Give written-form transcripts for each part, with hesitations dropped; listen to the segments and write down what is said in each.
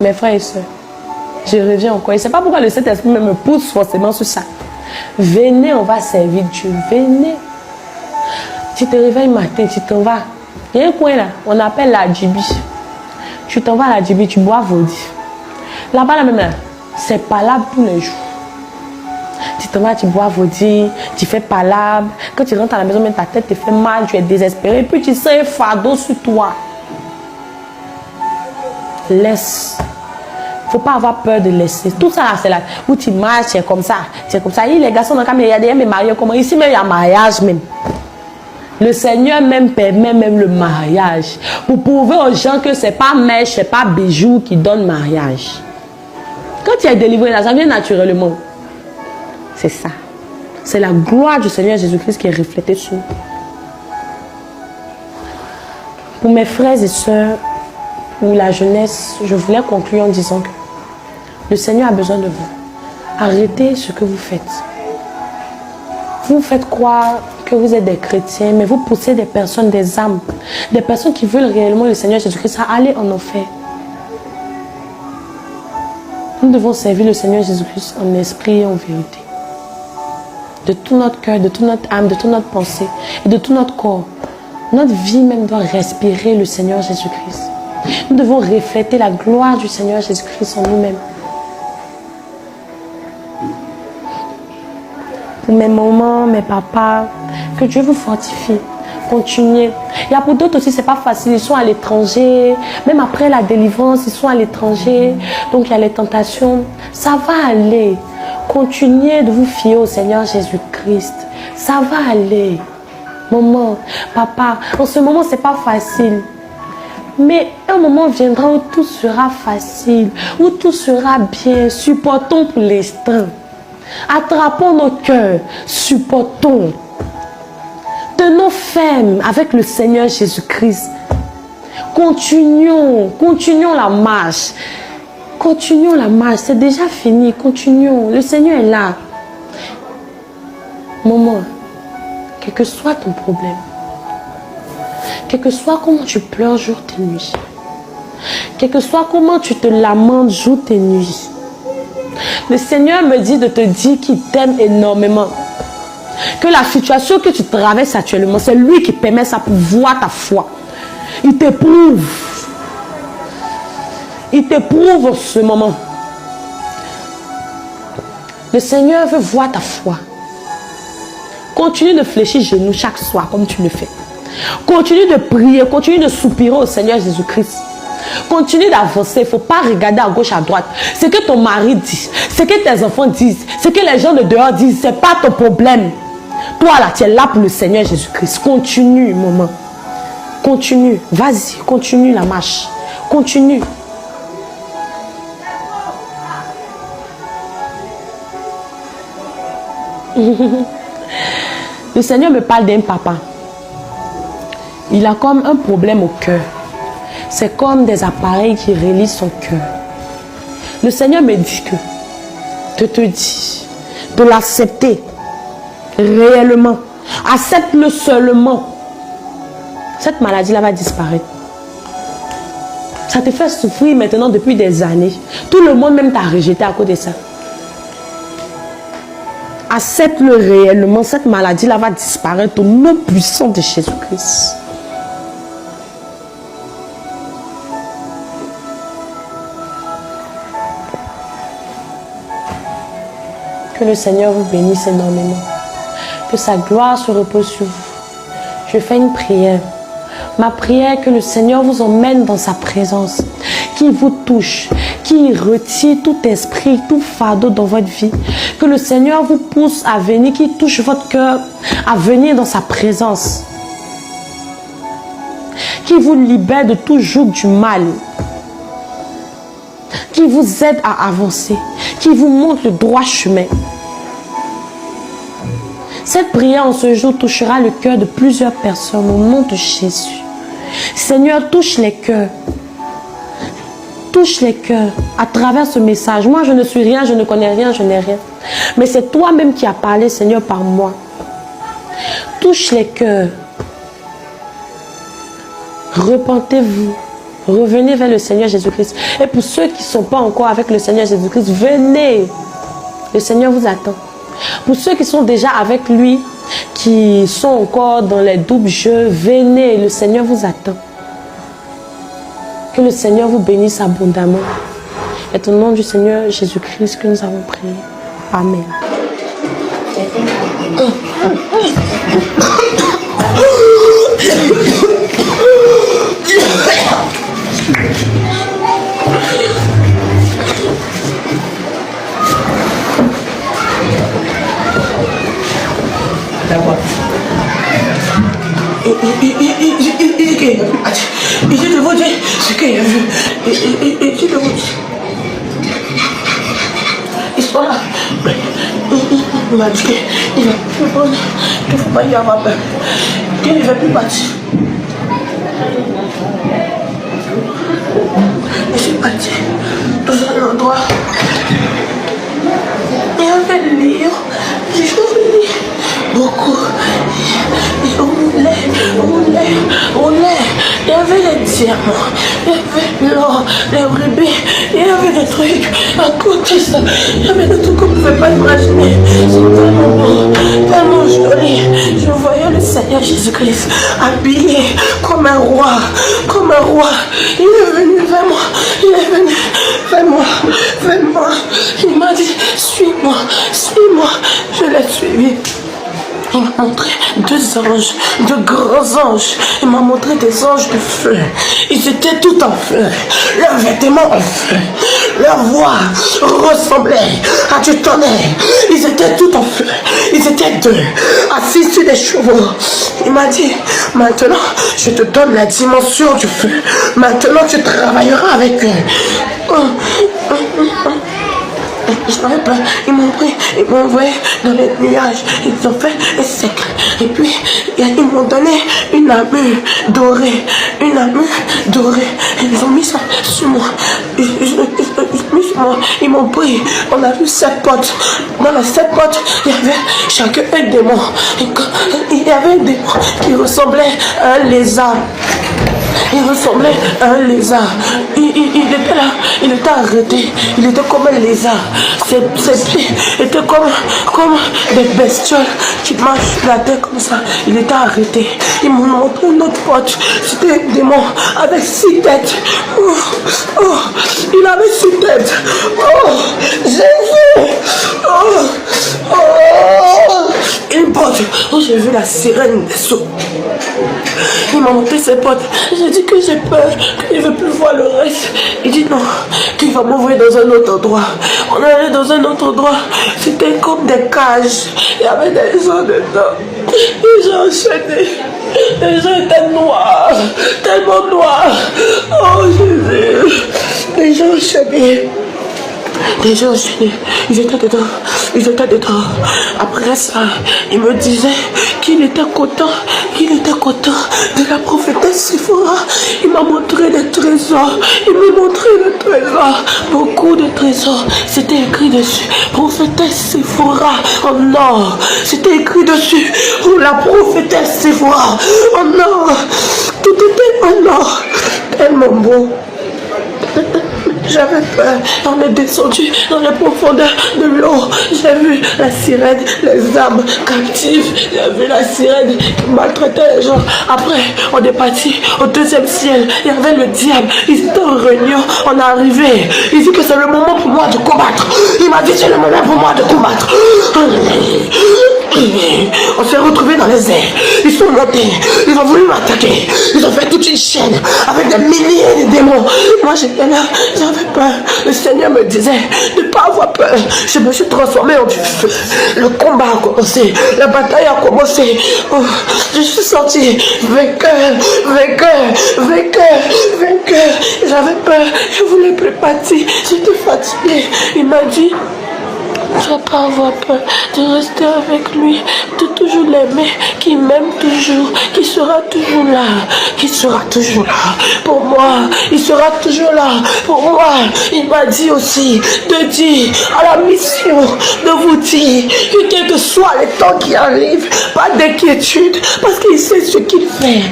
Mes frères et sœurs, je reviens encore. Et c'est pas pourquoi le Saint-Esprit me pousse forcément sur ça. Venez, on va servir Dieu. Venez. Tu te réveilles matin, tu t'en vas. Il y a un coin là, on appelle la Djibi. Tu t'en vas à la Djibi, tu bois Vodi. Là-bas, là même, c'est palabre tous les jours. Tu t'en vas, tu bois Vodi, tu fais palabre. Quand tu rentres à la maison, même ta tête te fait mal, tu es désespéré. Puis tu sens un fardeau sur toi. Laisse. Il ne faut pas avoir peur de laisser. Tout ça, c'est là où tu marches, c'est comme ça. C'est comme ça. Les garçons, dans le caméra, il y a des mariés comment. Ici, même, il y a mariage même. Le Seigneur même permet même le mariage. Pour prouver aux gens que ce n'est pas mèche, ce n'est pas bijou qui donne mariage. Quand tu es délivré, là, ça vient naturellement. C'est ça. C'est la gloire du Seigneur Jésus-Christ qui est reflétée sur nous. Pour mes frères et sœurs, ou la jeunesse, je voulais conclure en disant que le Seigneur a besoin de vous. Arrêtez ce que vous faites. Vous faites croire que vous êtes des chrétiens, mais vous poussez des personnes, des âmes, des personnes qui veulent réellement le Seigneur Jésus-Christ à aller en enfer. Nous devons servir le Seigneur Jésus-Christ en esprit et en vérité. De tout notre cœur, de toute notre âme, de toute notre pensée et de tout notre corps. Notre vie même doit respirer le Seigneur Jésus-Christ. Nous devons refléter la gloire du Seigneur Jésus-Christ en nous-mêmes. Pour mes mamans, mes papas, que Dieu vous fortifie. Continuez. Il y a pour d'autres aussi, ce n'est pas facile. Ils sont à l'étranger. Même après la délivrance, ils sont à l'étranger. Donc il y a les tentations. Ça va aller. Continuez de vous fier au Seigneur Jésus-Christ. Ça va aller. Maman, papa, en ce moment, ce n'est pas facile. Mais un moment viendra où tout sera facile, où tout sera bien. Supportons pour l'instant. Attrapons nos cœurs, supportons. Tenons ferme avec le Seigneur Jésus-Christ. Continuons la marche. Continuons la marche, c'est déjà fini. Continuons, le Seigneur est là. Maman, quel que soit ton problème, quel que soit comment tu pleures jour et nuit, quel que soit comment tu te lamentes jour et nuit, le Seigneur me dit de te dire qu'il t'aime énormément. Que la situation que tu traverses actuellement, c'est lui qui permet ça pour voir ta foi. Il t'éprouve. Il t'éprouve en ce moment. Le Seigneur veut voir ta foi. Continue de fléchir genoux chaque soir comme tu le fais. Continue de prier, continue de soupirer au Seigneur Jésus-Christ. Continue d'avancer, il ne faut pas regarder à gauche, à droite. Ce que ton mari dit, ce que tes enfants disent, ce que les gens de dehors disent, ce n'est pas ton problème. Toi là, tu es là pour le Seigneur Jésus-Christ. Continue, maman. Continue. Vas-y, continue la marche. Continue. Le Seigneur me parle d'un papa. Il a comme un problème au cœur. C'est comme des appareils qui relisent son cœur. Le Seigneur me dit que, te dit, de l'accepter réellement. Accepte-le seulement. Cette maladie-là va disparaître. Ça te fait souffrir maintenant depuis des années. Tout le monde même t'a rejeté à cause de ça. Accepte-le réellement. Cette maladie-là va disparaître au nom puissant de Jésus-Christ. Que le Seigneur vous bénisse énormément. Que sa gloire se repose sur vous. Je fais une prière. Ma prière, que le Seigneur vous emmène dans sa présence. Qu'il vous touche. Qu'il retire tout esprit, tout fardeau dans votre vie. Que le Seigneur vous pousse à venir. Qu'il touche votre cœur à venir dans sa présence. Qu'il vous libère de tout joug du mal. Qui vous aide à avancer, qui vous montre le droit chemin. Cette prière en ce jour touchera le cœur de plusieurs personnes au nom de Jésus. Seigneur, touche les cœurs. Touche les cœurs à travers ce message. Moi, je ne suis rien, je ne connais rien, je n'ai rien. Mais c'est toi-même qui as parlé, Seigneur, par moi. Touche les cœurs. Repentez-vous. Revenez vers le Seigneur Jésus-Christ. Et pour ceux qui ne sont pas encore avec le Seigneur Jésus-Christ, venez. Le Seigneur vous attend. Pour ceux qui sont déjà avec lui, qui sont encore dans les doubles jeux, venez. Le Seigneur vous attend. Que le Seigneur vous bénisse abondamment. Et au nom du Seigneur Jésus-Christ que nous avons prié. Amen. Il m'a dit qu'il ne faut pas y avoir peur, qu'il ne veut plus partir. Je suis parti dans un endroit. Il y avait le livre, j'ai oublié beaucoup. Il y avait les diamants, il y avait l'or, les rubis, il y avait des trucs à côté ça. Il y avait des trucs qu'on ne pouvait pas imaginer. C'est tellement beau, tellement joli. Je voyais le Seigneur Jésus-Christ habillé comme un roi, comme un roi. Il est venu vers moi, il est venu vers moi, vers moi. Il m'a dit, suis-moi, suis-moi. Je l'ai suivi. Il m'a montré deux anges, de grands anges. Il m'a montré des anges de feu. Ils étaient tout en feu. Leurs vêtements en feu. Leur voix ressemblait à du tonnerre. Ils étaient tout en feu. Ils étaient deux, assis sur des chevaux. Il m'a dit, maintenant, je te donne la dimension du feu. Maintenant, tu travailleras avec eux. Je n'avais pas, ils m'ont pris, ils m'ont envoyé dans les nuages, ils ont fait un cercle. Et puis, ils m'ont donné une armure dorée, Ils ont mis ça sur moi. Ils m'ont pris, on a vu 7 potes. Dans les 7 potes, il y avait chacun un démon. Il y avait un démon qui ressemblait à un lézard. Il ressemblait à un lézard. Il était là, il était arrêté. Il était comme un lézard. Ses pieds étaient comme des bestioles qui marchent sur la terre comme ça. Il était arrêté. Ils m'ont montré une autre pote. C'était un démon avec 6 têtes. Il avait 6 têtes. Oh, Jésus. Une pote. Oh, j'ai vu la sirène des eaux. Il m'a montré ses potes. J'ai dit que j'ai peur, qu'il ne veut plus voir le reste. Il dit non, qu'il va m'envoyer dans un autre endroit. On est allé dans un autre endroit. C'était comme des cages. Il y avait des gens dedans. Les gens enchaînés. Les gens étaient noirs. Tellement noirs. Oh Jésus. Les gens enchaînés. Les gens enchaînés, ils étaient dedans. Après ça, il me disait qu'il était content de la prophétesse Séphora. Il m'a montré des trésors, beaucoup de trésors. C'était écrit dessus, prophétesse Séphora en or. C'était écrit dessus pour la prophétesse Séphora en or. Tout était en or, tellement beau. J'avais peur. On est descendu dans les profondeurs de l'eau. J'ai vu la sirène, les âmes captives. J'ai vu la sirène qui maltraitait les gens. Après, on est parti au 2e ciel. Il y avait le diable. Ils étaient en réunion. On est arrivé. Il dit que c'est le moment pour moi de combattre. Il m'a dit c'est le moment pour moi de combattre. On s'est retrouvés dans les airs. Ils sont montés. Ils ont voulu m'attaquer. Ils ont fait toute une chaîne avec des milliers de démons. Moi j'étais là, j'avais peur. Le Seigneur me disait de ne pas avoir peur. Je me suis transformé en du feu. Le combat a commencé. La bataille a commencé. Oh, je suis sorti vainqueur. J'avais peur. Je ne voulais plus partir. J'étais fatiguée. Il m'a dit tu vas pas avoir peur de rester avec lui, de toujours l'aimer, qui m'aime toujours, qui sera toujours là pour moi, il sera toujours là pour moi. Il m'a dit aussi de dire à la mission, de vous dire que quel que soit les temps qui arrivent, pas d'inquiétude, parce qu'il sait ce qu'il fait.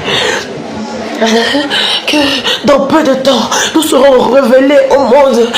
que dans peu de temps, nous serons révélés au monde